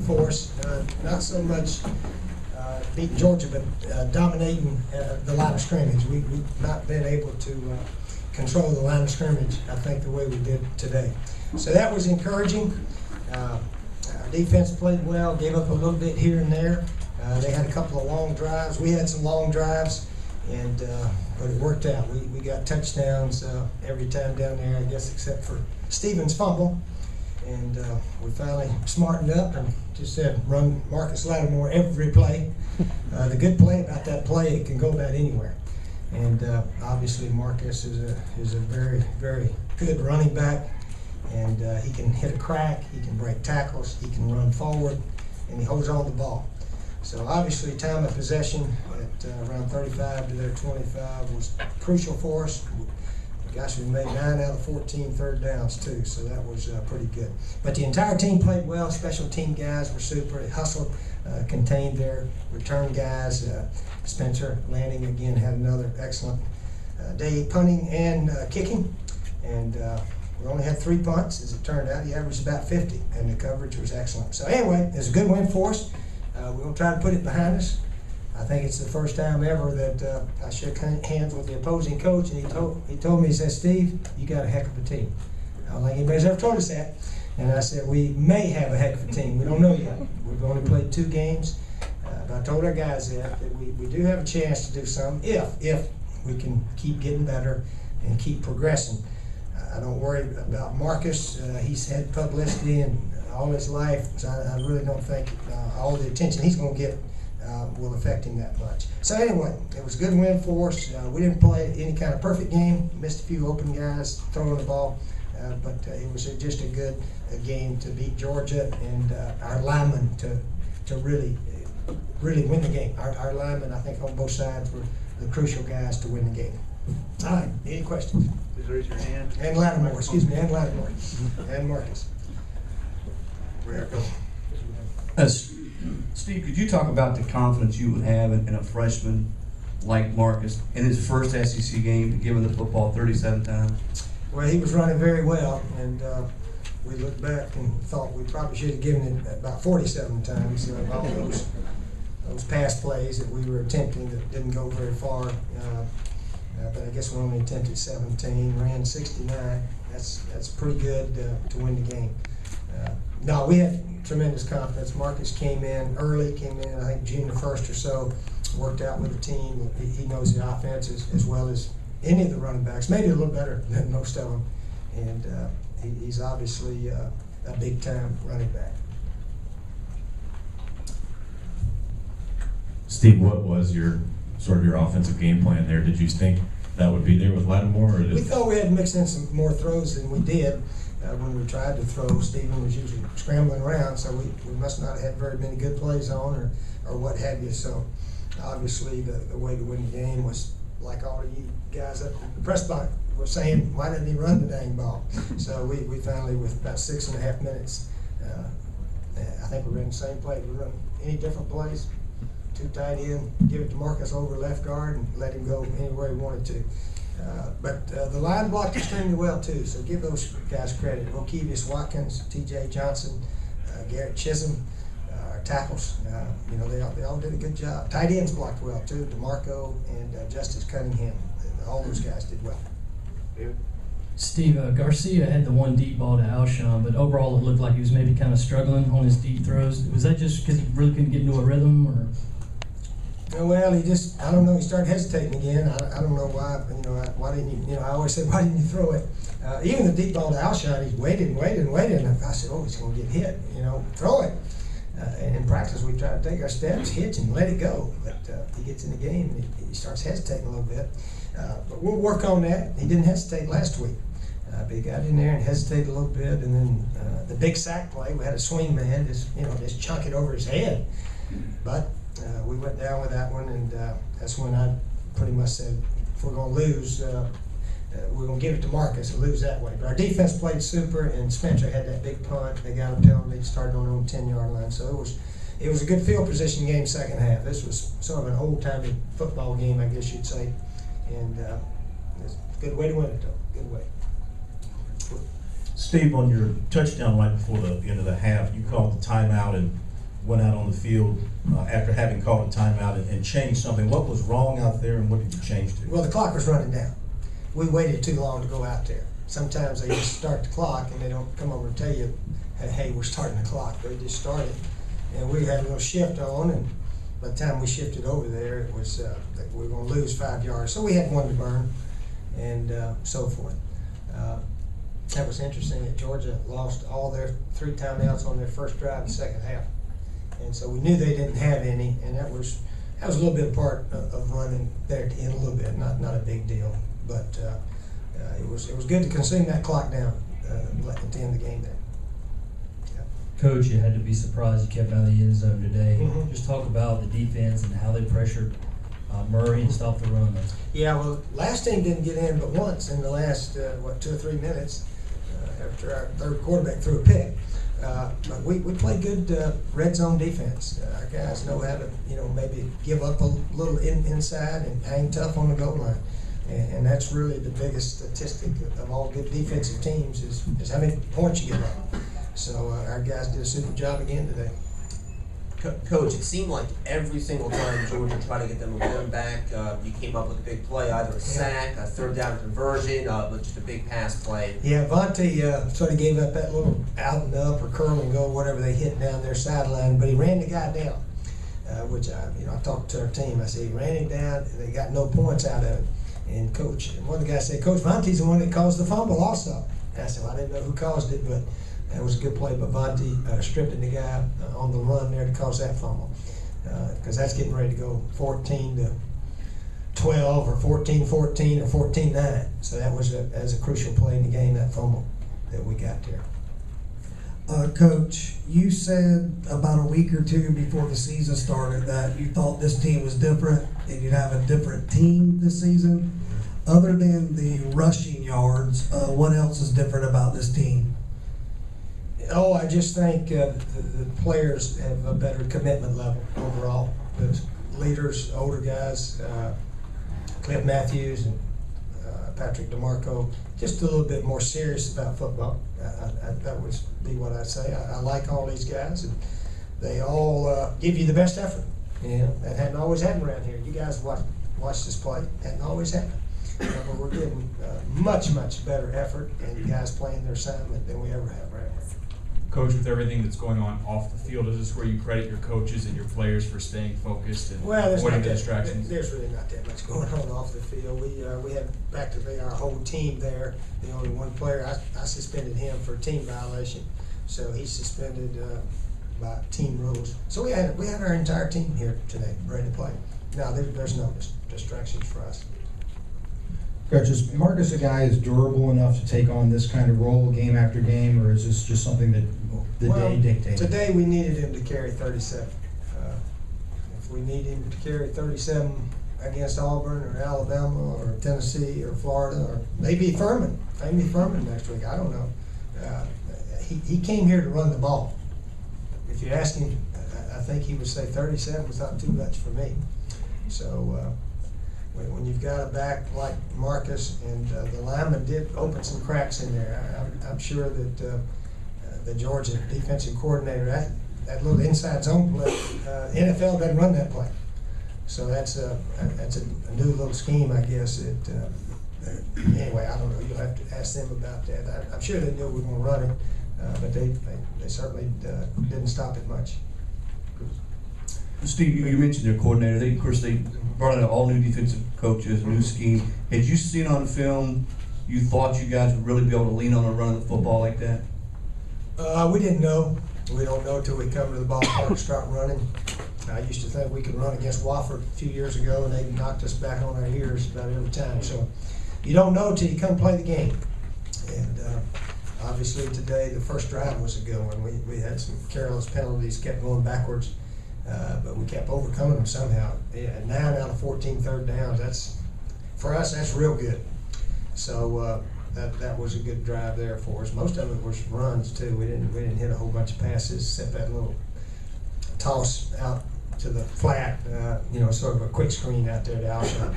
force, not so much beating Georgia, but dominating the line of scrimmage. We've not been able to control the line of scrimmage, I think, the way we did today. So that was encouraging. Our defense played well, gave up a little bit here and there. They had a couple of long drives. We had some long drives, and but it worked out. We got touchdowns every time down there, I guess, except for Stevens' fumble. And we finally smartened up and just said, run Marcus Lattimore every play. The good play about that play, it can go about anywhere. And obviously Marcus is a very, very good running back. And he can hit a crack, he can break tackles, he can run forward, and he holds on to the ball. So obviously time of possession at around 35 to their 25 was crucial for us. Gosh, we made 9 out of 14 third downs too, so that was pretty good. But the entire team played well. Special team guys were super. They hustled, contained their return guys. Spencer Lanning again had another excellent day punting and kicking. And we only had 3 punts, as it turned out. He averaged about 50, and the coverage was excellent. So anyway, it's a good win for us. We're going to try to put it behind us. I think it's the first time ever that I shook hands with the opposing coach, and he told me, he said, "Steve, you got a heck of a team." I don't think anybody's ever told us that. And I said, "We may have a heck of a team. We don't know yet. We've only played 2 games." But I told our guys that we do have a chance to do something if we can keep getting better and keep progressing. I don't worry about Marcus. He's had publicity and all his life, so I really don't think all the attention he's going to get will affect him that much. So anyway, it was a good win for us. We didn't play any kind of perfect game. Missed a few open guys throwing the ball, but it was just a good game to beat Georgia and our linemen to really win the game. Our linemen, I think, on both sides were the crucial guys to win the game. All right, any questions? Please raise your hand. And Lattimore, excuse me, and Lattimore, and Marcus. Steve, could you talk about the confidence you would have in a freshman like Marcus in his first SEC game, given the football 37 times? Well, he was running very well, and we looked back and thought we probably should have given it about 47 times. All those pass plays that we were attempting that didn't go very far. But I guess we only attempted 17, ran 69. That's pretty good to win the game. No, we had tremendous confidence. Marcus came in, I think June the 1st or so, worked out with the team. He knows the offense as well as any of the running backs, maybe a little better than most of them. And he's obviously a big-time running back. Steve, what was your offensive game plan there? Did you think that would be there with Lattimore? Or We thought we had mixed in some more throws than we did. When we tried to throw, Stephen was usually scrambling around, so we must not have had very many good plays on or what have you. So obviously the way to win the game was like all of you guys up in the press box were saying, why didn't he run the dang ball? So we finally, with about 6.5 minutes, I think we ran the same play. We run any different plays, 2 tight end, give it to Marcus over left guard and let him go anywhere he wanted to. But the line blocked extremely well too, so give those guys credit. O'Keevius Watkins, T.J. Johnson, Garrett Chisholm, our tackles, they all did a good job. Tight ends blocked well too, DeMarco and Justice Cunningham. All those guys did well. David? Steve, Garcia had the one deep ball to Alshon, but overall it looked like he was maybe kind of struggling on his deep throws. Was that just because he really couldn't get into a rhythm, or? Well, I don't know, he started hesitating again. I don't know why, why didn't you, I always said, why didn't you throw it? Even the deep ball to Alshon, he waited and waited and waited, and I said, oh, he's going to get hit, throw it. And in practice, we try to take our steps, hitch, and let it go. But he gets in the game, and he starts hesitating a little bit. But we'll work on that. He didn't hesitate last week. But he got in there and hesitated a little bit, and then the big sack play, we had a swing man, just chunk it over his head. But we went down with that one, and that's when I pretty much said, if we're going to lose, we're going to give it to Marcus and lose that way. But our defense played super, and Spencer had that big punt. They got a penalty, started on their own 10-yard line. So it was a good field position game second half. This was sort of an old-timey football game, I guess you'd say. And it's a good way to win it, though. Good way. Steve, on your touchdown right before the end of the half, you called the timeout, and went out on the field after having called a timeout and changed something. What was wrong out there, and what did you change to? Well, the clock was running down. We waited too long to go out there. Sometimes they just start the clock and they don't come over and tell you, hey, we're starting the clock. They just started. And we had a little shift on, and by the time we shifted over there, it was that we were going to lose 5 yards. So we had one to burn, and so forth. That was interesting that Georgia lost all their 3 timeouts on their first drive in the second half. And so we knew they didn't have any, and that was a little bit part of running there at the end, a little bit, not a big deal. But it was good to consume that clock down at the end of the game there. Coach, you had to be surprised you kept out of the end zone today. Mhm. Just talk about the defense and how they pressured Murray and stopped the run. Yeah, well, last team didn't get in but once in the last, 2 or 3 minutes after our third quarterback threw a pick. But we played good red zone defense. Our guys know how to, maybe give up a little inside and hang tough on the goal line. And that's really the biggest statistic of all good defensive teams is how many points you give up. So our guys did a super job again today. Coach, it seemed like every single time Georgia tried to get them momentum back, you came up with a big play, either a sack, a third down conversion, but just a big pass play. Yeah, Vontae sort of gave up that little out and up or curl and go, whatever they hit down their sideline, but he ran the guy down, which I talked to our team. I said he ran him down, and they got no points out of it. And one of the guys said, Coach, Vontae's the one that caused the fumble also. And I said, well, I didn't know who caused it, but that was a good play by Vontae, stripping the guy on the run there to cause that fumble. Because that's getting ready to go 14-12 or 14-14 or 14-9. So that was a crucial play in the game, that fumble that we got there. Coach, you said about a week or two before the season started that you thought this team was different and you'd have a different team this season. Other than the rushing yards, what else is different about this team? Oh, I just think the players have a better commitment level overall. The leaders, older guys, Cliff Matthews and Patrick DeMarco, just a little bit more serious about football. That would be what I'd say. I like all these guys, and they all give you the best effort. That hadn't always happened around here. You guys watch this play. Hadn't always happened. But we're getting much, much better effort, and you guys playing their assignment than we ever have around here. Coach, with everything that's going on off the field, is this where you credit your coaches and your players for staying focused and avoiding the distractions? There's really not that much going on off the field. We had practically our whole team there. The only one player, I suspended him for a team violation, so he's suspended by team rules. So we had our entire team here today, ready to play. No, there's no distractions for us. Coach, is Marcus a guy who's durable enough to take on this kind of role game after game, or is this just something that the day dictates? Today we needed him to carry 37. If we need him to carry 37 against Auburn or Alabama or Tennessee or Florida or maybe Furman next week, I don't know. He came here to run the ball. If you ask him, I think he would say 37 was not too much for me. So when you've got a back like Marcus, and the lineman did open some cracks in there, I'm sure that the Georgia defensive coordinator, that little inside zone play, NFL doesn't run that play. So that's a new little scheme, I guess. Anyway, I don't know. You'll have to ask them about that. I'm sure they knew we were going to run it, but they certainly didn't stop it much. Steve, you mentioned their coordinator. They brought in all new defensive coaches, new scheme. Had you seen on film, you thought you guys would really be able to lean on a run of the football like that? We didn't know. We don't know till we come to the ballpark and start running. I used to think we could run against Wofford a few years ago, and they knocked us back on our ears about every time. So you don't know till you come play the game. And obviously today, the first drive was a good one. We had some careless penalties, kept going backwards. But we kept overcoming them somehow. 9 out of 14 third downs. For us, that's real good. So that was a good drive there for us. Most of it was runs too. We didn't hit a whole bunch of passes except that little toss out to the flat. Sort of a quick screen out there to Alshon.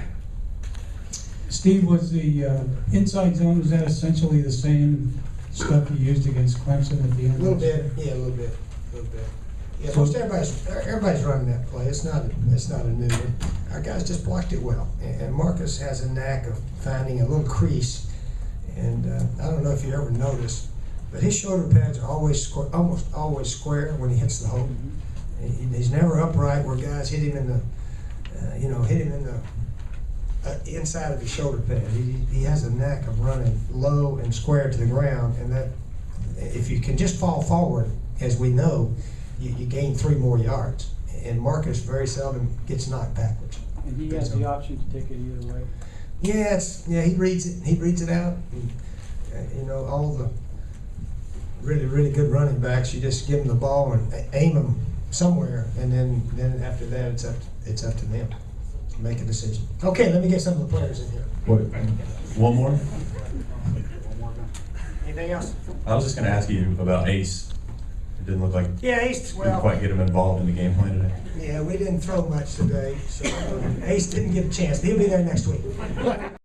Steve, was the inside zone, was that essentially the same stuff you used against Clemson at the end? A little bit, yeah, a little bit. Yeah, most everybody's running that play. It's not a new one. Our guys just blocked it well, and Marcus has a knack of finding a little crease. And I don't know if you ever noticed, but his shoulder pads are almost always square when he hits the hole. He's never upright where guys hit him in the, inside of his shoulder pad. He has a knack of running low and square to the ground, and that if you can just fall forward, as we know, you gain 3 more yards. And Marcus very seldom gets knocked backwards. And he has the option to take it either way. Yeah, he reads it. He reads it out. And, all the really, really good running backs, you just give them the ball and aim them somewhere, and then after that, it's up to them to make a decision. Okay, let me get some of the players in here. What, one more? Anything else? I was just gonna ask you about Ace. It didn't look like Yeah, Ace. didn't quite get him involved in the game plan today. Yeah, we didn't throw much today, so Ace didn't get a chance. He'll be there next week.